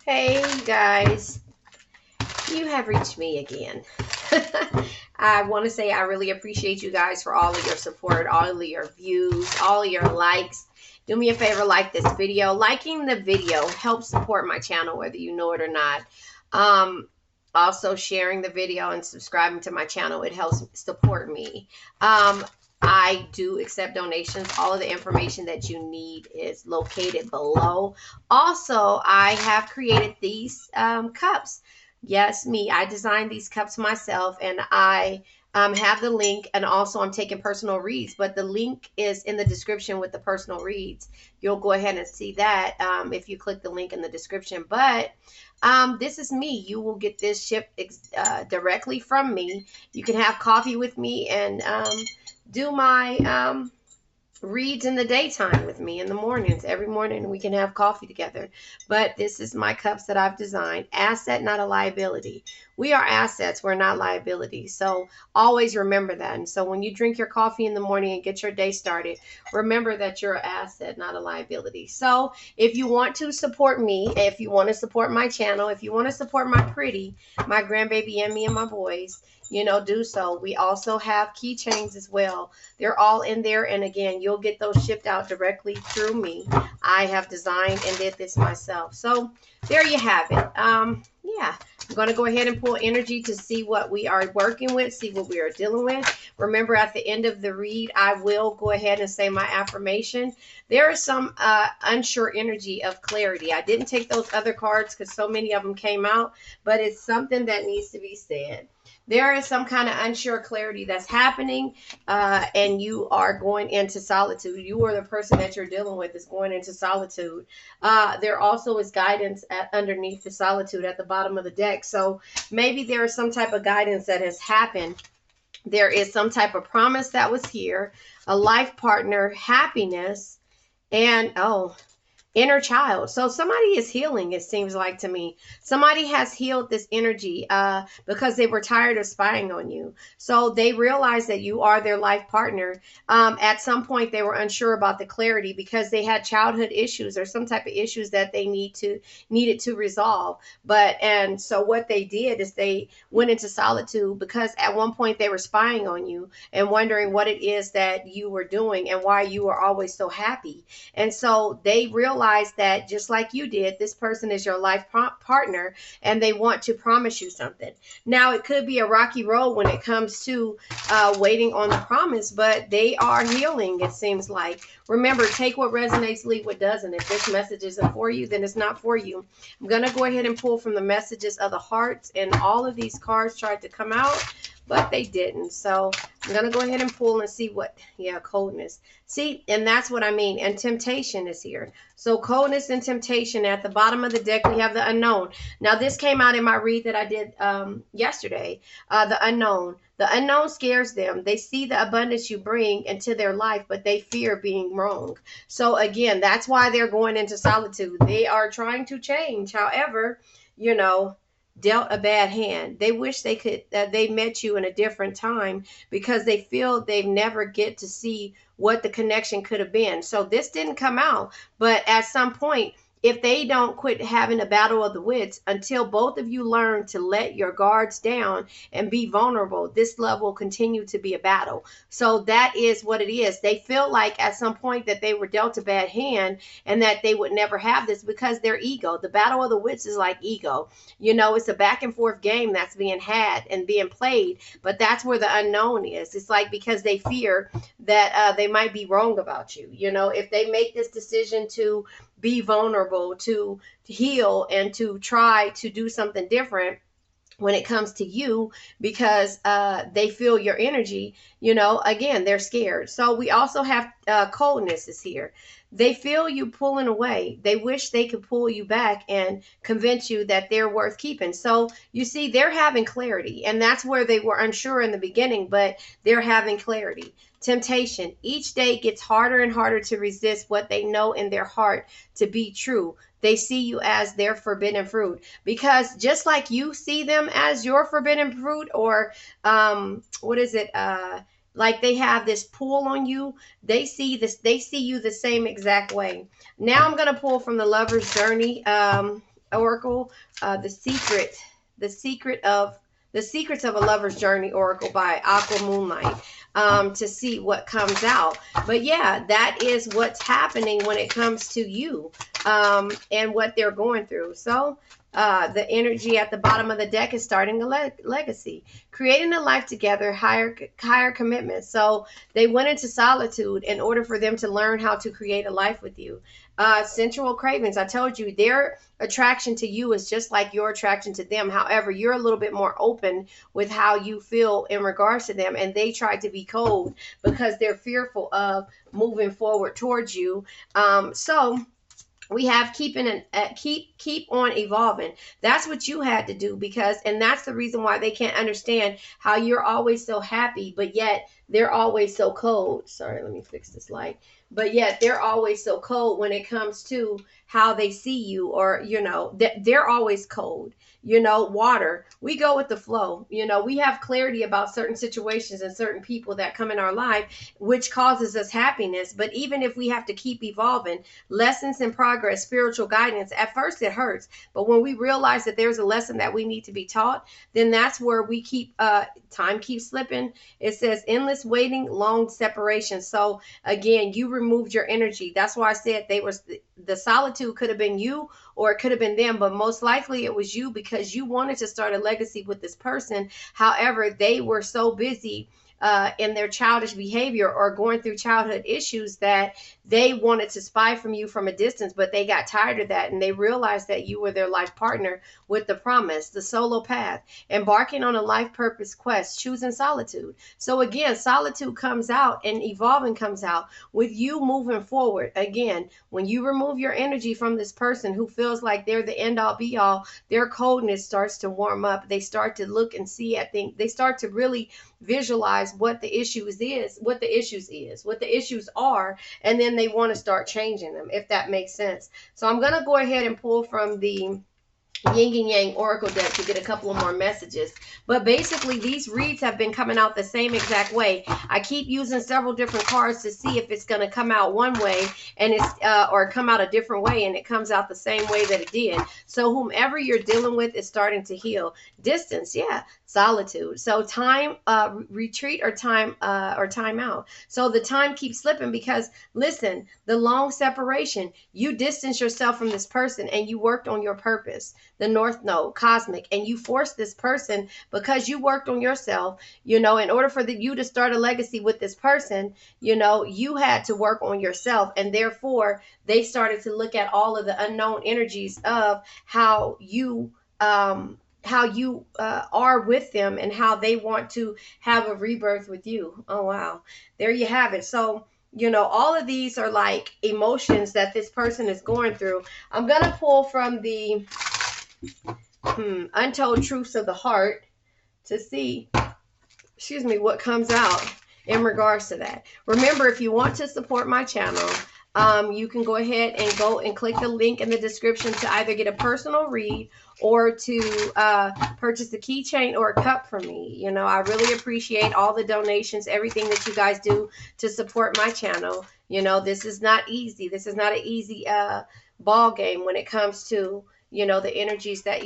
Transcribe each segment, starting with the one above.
Hey guys, you have reached me again. I want to say I really appreciate you guys for all of your support, all of your views, all of your likes. Do me a favor, like this video. Liking the video helps support my channel, whether you know it or not. Um, Also, sharing the video and subscribing to my channel, it helps support me. I do accept donations. All of the information that you need is located below. Also, I have created these cups. Yes, me. I designed these cups myself, and I have the link, and also I'm taking personal reads, but the link is in the description with the personal reads. You'll go ahead and see that if you click the link in the description. But this is me. You will get this shipped directly from me. You can have coffee with me and do my reads in the daytime with me in the mornings. Every morning we can have coffee together. But this is my cups that I've designed. Asset, not a liability. We are assets. We're not liabilities. So always remember that. And so when you drink your coffee in the morning and get your day started, remember that you're an asset, not a liability. So if you want to support me, if you want to support my channel, if you want to support my pretty, my grandbaby and me and my boys, do so. We also have keychains as well. They're all in there. And again, you'll get those shipped out directly through me. I have designed and did this myself. So there you have it. Yeah, I'm going to go ahead and pull energy to see what we are working with, see what we are dealing with. Remember, at the end of the read, I will go ahead and say my affirmation. There is some unsure energy of clarity. I didn't take those other cards because so many of them came out, but it's something that needs to be said. There is some kind of unsure clarity that's happening, and you are going into solitude. You or the person that you're dealing with is going into solitude. There also is guidance underneath the solitude at the bottom of the deck. So maybe there is some type of guidance that has happened. There is some type of promise that was here, a life partner, happiness, and inner child. So somebody is healing, it seems like to me. Somebody has healed this energy because they were tired of spying on you. So they realized that you are their life partner. At some point, they were unsure about the clarity because they had childhood issues or some type of issues that they needed to resolve. And so what they did is they went into solitude because at one point they were spying on you and wondering what it is that you were doing and why you were always so happy. And so they realized that just like you did, this person is your life partner and they want to promise you something. Now, it could be a rocky road when it comes to waiting on the promise, but they are healing, it seems like. Remember, take what resonates, leave what doesn't. If this message isn't for you, then it's not for you. I'm going to go ahead and pull from the messages of the hearts, and all of these cards tried to come out, but they didn't. So I'm going to go ahead and pull and see what, coldness. See, and that's what I mean. And temptation is here. So coldness and temptation. At the bottom of the deck, we have the unknown. Now, this came out in my read that I did yesterday. The unknown. The unknown scares them. They see the abundance you bring into their life, but they fear being wrong. So again, that's why they're going into solitude. They are trying to change. However, dealt a bad hand. They wish they could they met you in a different time because they feel they never get to see what the connection could have been. So this didn't come out, but at some point, if they don't quit having a battle of the wits until both of you learn to let your guards down and be vulnerable, this love will continue to be a battle. So that is what it is. They feel like at some point that they were dealt a bad hand and that they would never have this because their ego. The battle of the wits is like ego. It's a back and forth game that's being had and being played, but that's where the unknown is. It's like because they fear that they might be wrong about you. If they make this decision to be vulnerable, to heal, and to try to do something different when it comes to you because they feel your energy, again, they're scared. So we also have coldness is here. They feel you pulling away. They wish they could pull you back and convince you that they're worth keeping. So you see, they're having clarity, and that's where they were unsure in the beginning, but they're having clarity. Temptation. Each day gets harder and harder to resist what they know in their heart to be true. They see you as their forbidden fruit because just like you see them as your forbidden fruit, or what is it? Like they have this pull on you. They see you the same exact way. Now I'm going to pull from the Lover's Journey. oracle, the secrets of a lover's journey oracle by Aqua Moonlight, to see what comes out. But yeah, that is what's happening when it comes to you, and what they're going through. So the energy at the bottom of the deck is starting a legacy, creating a life together, higher commitment. So they went into solitude in order for them to learn how to create a life with you. Sensual cravings. I told you their attraction to you is just like your attraction to them. However, you're a little bit more open with how you feel in regards to them, and they try to be cold because they're fearful of moving forward towards you. So we have keep on evolving. That's what you had to do, because, and that's the reason why they can't understand how you're always so happy, but yet they're always so cold. Sorry, let me fix this light. But yet they're always so cold when it comes to how they see you, or, you know, they're always cold. You know, water, we go with the flow. You know, we have clarity about certain situations and certain people that come in our life, which causes us happiness. But even if we have to keep evolving, lessons in progress, spiritual guidance, at first it hurts. But when we realize that there's a lesson that we need to be taught, then that's where we keep, time keeps slipping. It says endless waiting, long separation. So again, you removed your energy. That's why I said the solitude could have been you, or it could have been them, but most likely it was you, because you wanted to start a legacy with this person. However, they were so busy in their childish behavior or going through childhood issues that they wanted to spy from you from a distance, but they got tired of that, and they realized that you were their life partner with the promise, the solo path, embarking on a life purpose quest, choosing solitude. So again, solitude comes out and evolving comes out with you moving forward. Again, when you remove your energy from this person who feels like they're the end all be all, their coldness starts to warm up. They start to look and see at things. They start to really visualize what the issues are, and then they want to start changing them, if that makes sense. So I'm going to go ahead and pull from the Yin and Yang Oracle deck to get a couple of more messages. But basically, these reads have been coming out the same exact way. I keep using several different cards to see if it's going to come out one way, and it's or come out a different way, and it comes out the same way that it did. So whomever you're dealing with is starting to heal. Distance, yeah. Solitude. So time, retreat, or time out. So the time keeps slipping because, listen, the long separation, you distance yourself from this person and you worked on your purpose, the North Node, cosmic, and you forced this person because you worked on yourself. You know, in order for you to start a legacy with this person, you know, you had to work on yourself, and therefore they started to look at all of the unknown energies of how you are with them and how they want to have a rebirth with you. Oh, wow. There you have it. So, you know, all of these are like emotions that this person is going through. I'm going to pull from the Untold Truths of the Heart to see, what comes out in regards to that. Remember, if you want to support my channel, you can go ahead and go and click the link in the description to either get a personal read or to purchase a keychain or a cup from me. You know, I really appreciate all the donations, everything that you guys do to support my channel. You know, this is not easy. This is not an easy ball game when it comes to, you know, the energies that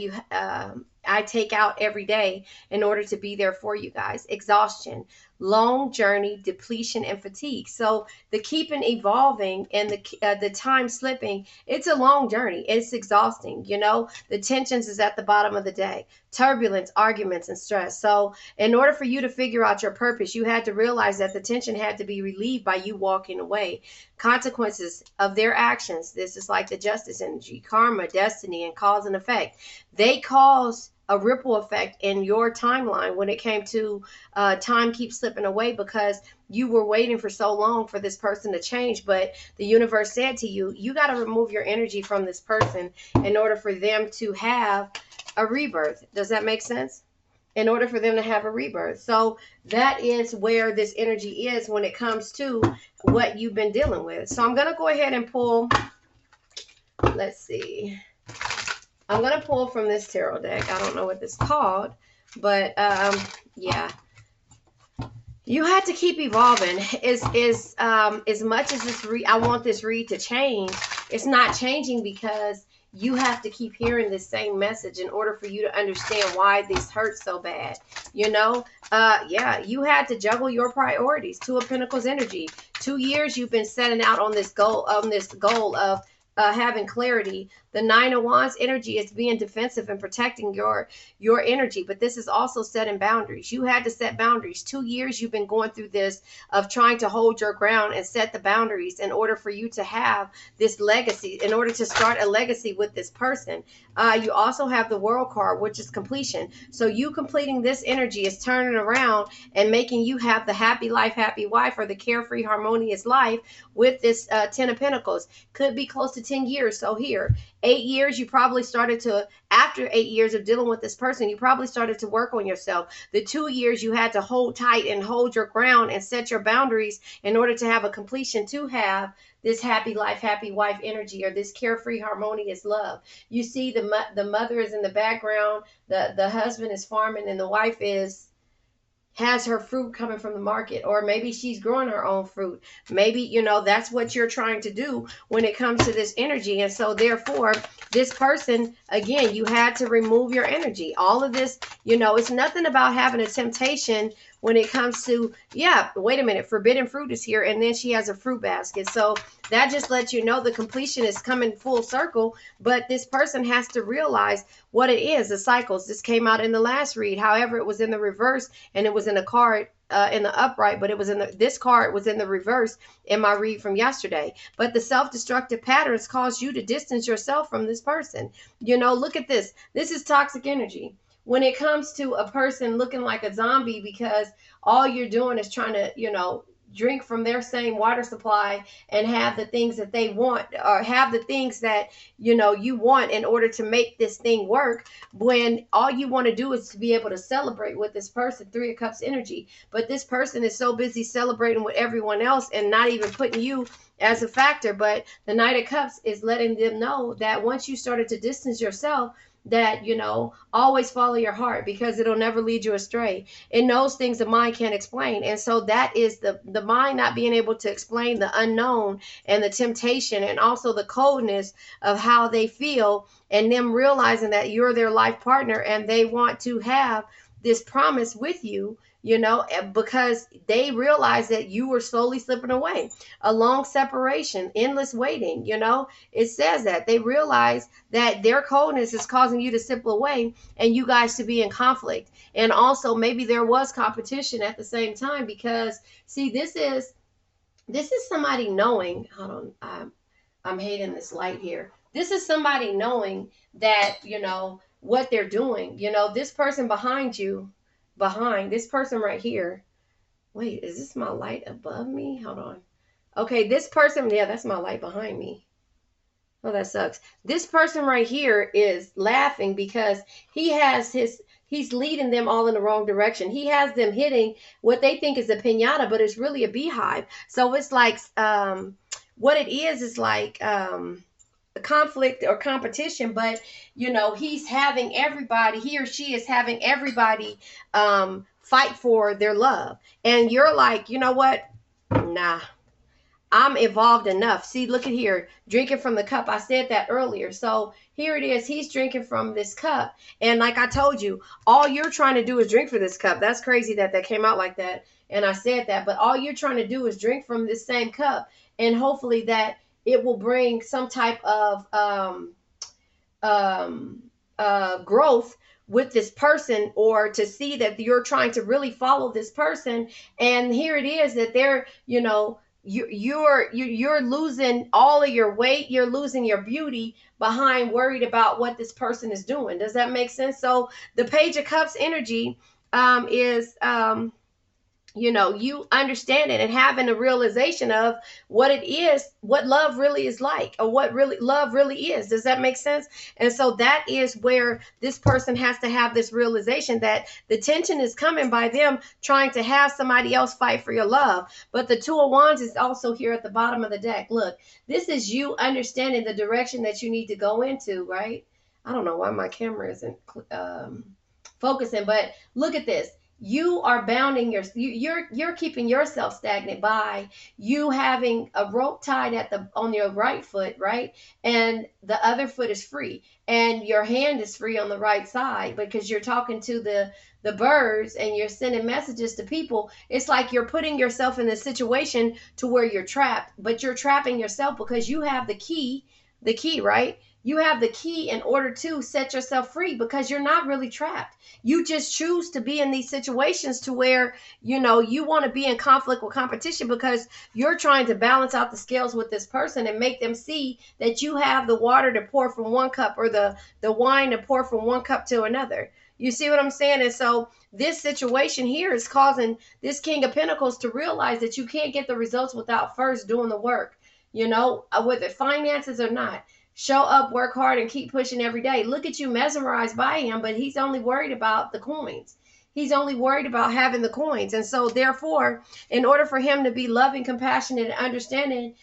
I take out every day in order to be there for you guys. Exhaustion, long journey, depletion, and fatigue. So the keeping evolving and the time slipping, it's a long journey. It's exhausting. You know, the tensions is at the bottom of the day. Turbulence, arguments, and stress. So in order for you to figure out your purpose, you had to realize that the tension had to be relieved by you walking away. Consequences of their actions. This is like the justice energy, karma, destiny, and cause and effect. They cause a ripple effect in your timeline when it came to time keeps slipping away because you were waiting for so long for this person to change. But the universe said to you, you got to remove your energy from this person in order for them to have a rebirth. Does that make sense? In order for them to have a rebirth. So that is where this energy is when it comes to what you've been dealing with. So I'm going to go ahead and pull, let's see. I'm going to pull from this tarot deck. I don't know what this is called, but yeah. You had to keep evolving. As much as this I want this read to change, it's not changing because you have to keep hearing this same message in order for you to understand why this hurts so bad. You know, yeah, you had to juggle your priorities. Two of Pentacles energy. 2 years you've been setting out on this goal of having clarity. The Nine of Wands energy is being defensive and protecting your energy, but this is also setting boundaries. You had to set boundaries. 2 years you've been going through this of trying to hold your ground and set the boundaries in order for you to have this legacy, in order to start a legacy with this person. You also have the World card, which is completion. So you completing this energy is turning around and making you have the happy life, happy wife, or the carefree, harmonious life with this 10 of Pentacles. Could be close to 10 years. So here, 8 years, you probably started to, after 8 years of dealing with this person, you probably started to work on yourself. The 2 years you had to hold tight and hold your ground and set your boundaries in order to have a completion, to have this happy life, happy wife energy, or this carefree, harmonious love. You see the mother is in the background, the husband is farming, and the wife has her fruit coming from the market, or maybe she's growing her own fruit. Maybe, you know, that's what you're trying to do when it comes to this energy. And so therefore, this person, again, you had to remove your energy. All of this, you know, it's nothing about having a temptation when it comes to, yeah, wait a minute, forbidden fruit is here, and then she has a fruit basket. So that just lets you know the completion is coming full circle, but this person has to realize what it is, the cycles. This came out in the last read. However, it was in the reverse, and it was in a card in the upright, but it was in this card was in the reverse in my read from yesterday. But the self-destructive patterns cause you to distance yourself from this person. You know, look at this. This is toxic energy. When it comes to a person looking like a zombie because all you're doing is trying to, you know, drink from their same water supply and have the things that they want, or have the things that, you know, you want in order to make this thing work, when all you want to do is to be able to celebrate with this person. 3 of Cups energy. But this person is so busy celebrating with everyone else and not even putting you as a factor. But the Knight of Cups is letting them know that once you started to distance yourself, that, you know, always follow your heart, because it'll never lead you astray. It knows things the mind can't explain. And so that is the mind not being able to explain the unknown and the temptation, and also the coldness of how they feel, and them realizing that you're their life partner and they want to have this promise with you, you know, because they realize that you were slowly slipping away. A long separation, endless waiting, you know, it says that they realize that their coldness is causing you to slip away and you guys to be in conflict. And also maybe there was competition at the same time, because see, this is somebody knowing, hold on, I'm hating this light here. This is somebody knowing that, you know, what they're doing. You know, this person behind you, behind this person right here. Wait, is this my light above me? Hold on. Okay, this person, yeah, that's my light behind me. Oh, that sucks. This person right here is laughing because he's leading them all in the wrong direction. He has them hitting what they think is a piñata, but it's really a beehive. So it's like, what it is like, conflict or competition, but you know, he's having everybody, he or she is having everybody fight for their love, and you're like, you know what, nah, I'm evolved enough. See, look at here, drinking from the cup. I said that earlier. So here it is, he's drinking from this cup, and like I told you, all you're trying to do is drink from this cup. That's crazy that came out like that, and I said that, but all you're trying to do is drink from this same cup, and hopefully that it will bring some type of growth with this person, or to see that you're trying to really follow this person. And here it is that they're, you know, you're losing all of your weight, you're losing your beauty behind worried about what this person is doing. Does that make sense? So the Page of Cups energy is you know, you understand it and having a realization of what it is, what love really is like, or what really love really is. Does that make sense? And so that is where this person has to have this realization that the tension is coming by them trying to have somebody else fight for your love. But the Two of Wands is also here at the bottom of the deck. Look, this is you understanding the direction that you need to go into, right? I don't know why my camera isn't focusing, but look at this. you are bounding you're keeping yourself stagnant by you having a rope tied at the on your right foot, right, and the other foot is free, and your hand is free on the right side because you're talking to the birds and you're sending messages to people. It's like you're putting yourself in a situation to where you're trapped, but you're trapping yourself because you have the key, right? You have the key in order to set yourself free because you're not really trapped. You just choose to be in these situations to where, you want to be in conflict with competition because you're trying to balance out the scales with this person and make them see that you have the water to pour from one cup or the wine to pour from one cup to another. You see what I'm saying? And so this situation here is causing this King of Pentacles to realize that you can't get the results without first doing the work, whether finances or not. Show up, work hard, and keep pushing every day. Look at you mesmerized by him, but he's only worried about the coins. He's only worried about having the coins. And so therefore, in order for him to be loving, compassionate, and understanding,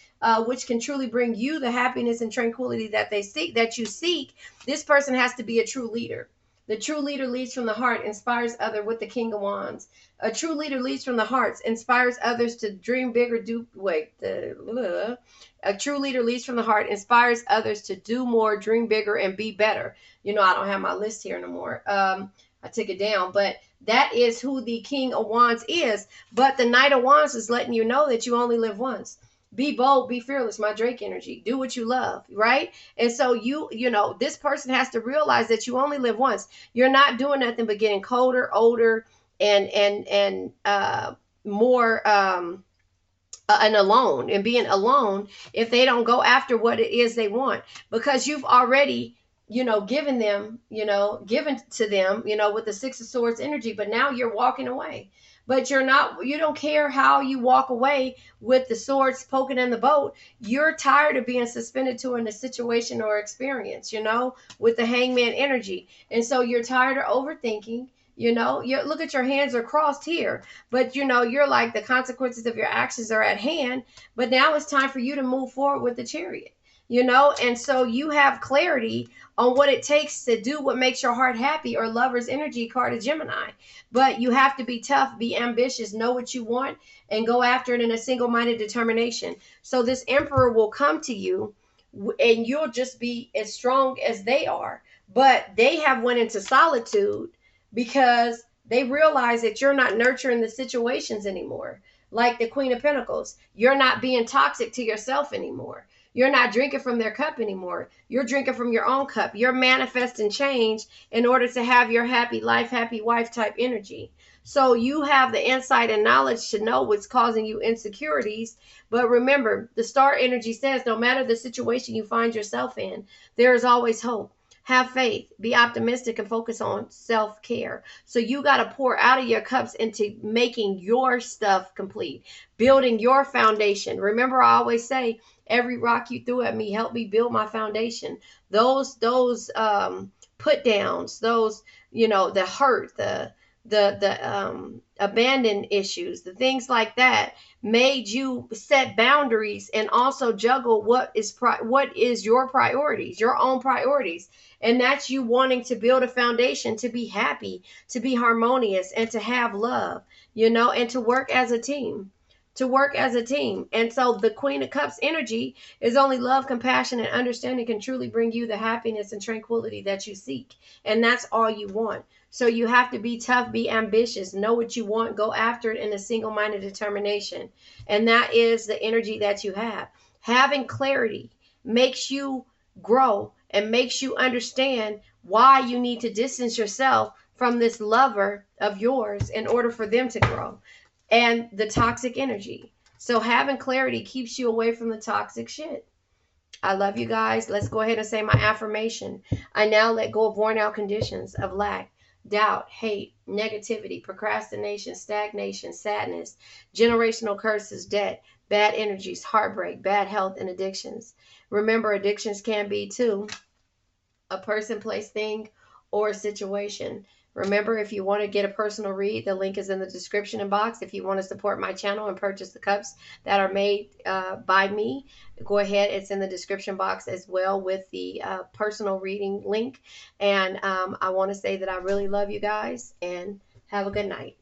which can truly bring you the happiness and tranquility that you seek, this person has to be a true leader. The true leader leads from the heart, inspires others with the King of Wands. A true leader leads from the heart, inspires others to dream bigger, a true leader leads from the heart, inspires others to do more, dream bigger, and be better. I don't have my list here anymore. I took it down, but that is who the King of Wands is. But the Knight of Wands is letting you know that you only live once. Be bold, be fearless, my Drake energy. Do what you love, right? And so this person has to realize that you only live once. You're not doing nothing but getting colder, older, and more and alone, and being alone if they don't go after what it is they want, because you've already given to them with the Six of Swords energy, but now you're walking away. But you don't care how you walk away with the swords poking in the boat. You're tired of being suspended to in a situation or experience, with the Hangman energy. And so you're tired of overthinking. You look at your hands are crossed here, but you're like, the consequences of your actions are at hand. But now it's time for you to move forward with the Chariot. And so you have clarity on what it takes to do what makes your heart happy, or Lover's energy card of Gemini. But you have to be tough, be ambitious, know what you want, and go after it in a single-minded determination. So this Emperor will come to you, and you'll just be as strong as they are. But they have went into solitude because they realize that you're not nurturing the situations anymore. Like the Queen of Pentacles, you're not being toxic to yourself anymore. You're not drinking from their cup anymore. You're drinking from your own cup. You're manifesting change in order to have your happy life, happy wife type energy. So you have the insight and knowledge to know what's causing you insecurities. But remember, the star energy says no matter the situation you find yourself in, there is always hope. Have faith, be optimistic, and focus on self-care. So you got to pour out of your cups into making your stuff complete, building your foundation. Remember, I always say, every rock you threw at me helped me build my foundation. Those put downs, those, the hurt, the abandoned issues, the things like that made you set boundaries and also juggle what is your priorities, your own priorities. And that's you wanting to build a foundation to be happy, to be harmonious, and to have love, and to work as a team. And so the Queen of Cups energy is only love, compassion, and understanding can truly bring you the happiness and tranquility that you seek. And that's all you want. So you have to be tough, be ambitious, know what you want, go after it in a single-minded determination. And that is the energy that you have. Having clarity makes you grow and makes you understand why you need to distance yourself from this lover of yours in order for them to grow. And the toxic energy. So having clarity keeps you away from the toxic shit. I love you guys. Let's go ahead and say my affirmation. I now let go of worn out conditions of lack, doubt, hate, negativity, procrastination, stagnation, sadness, generational curses, debt, bad energies, heartbreak, bad health, and addictions. Remember, addictions can be too a person, place, thing, or a situation. Remember, if you want to get a personal read, the link is in the description box. If you want to support my channel and purchase the cups that are made by me, go ahead. It's in the description box as well with the personal reading link. And I want to say that I really love you guys, and have a good night.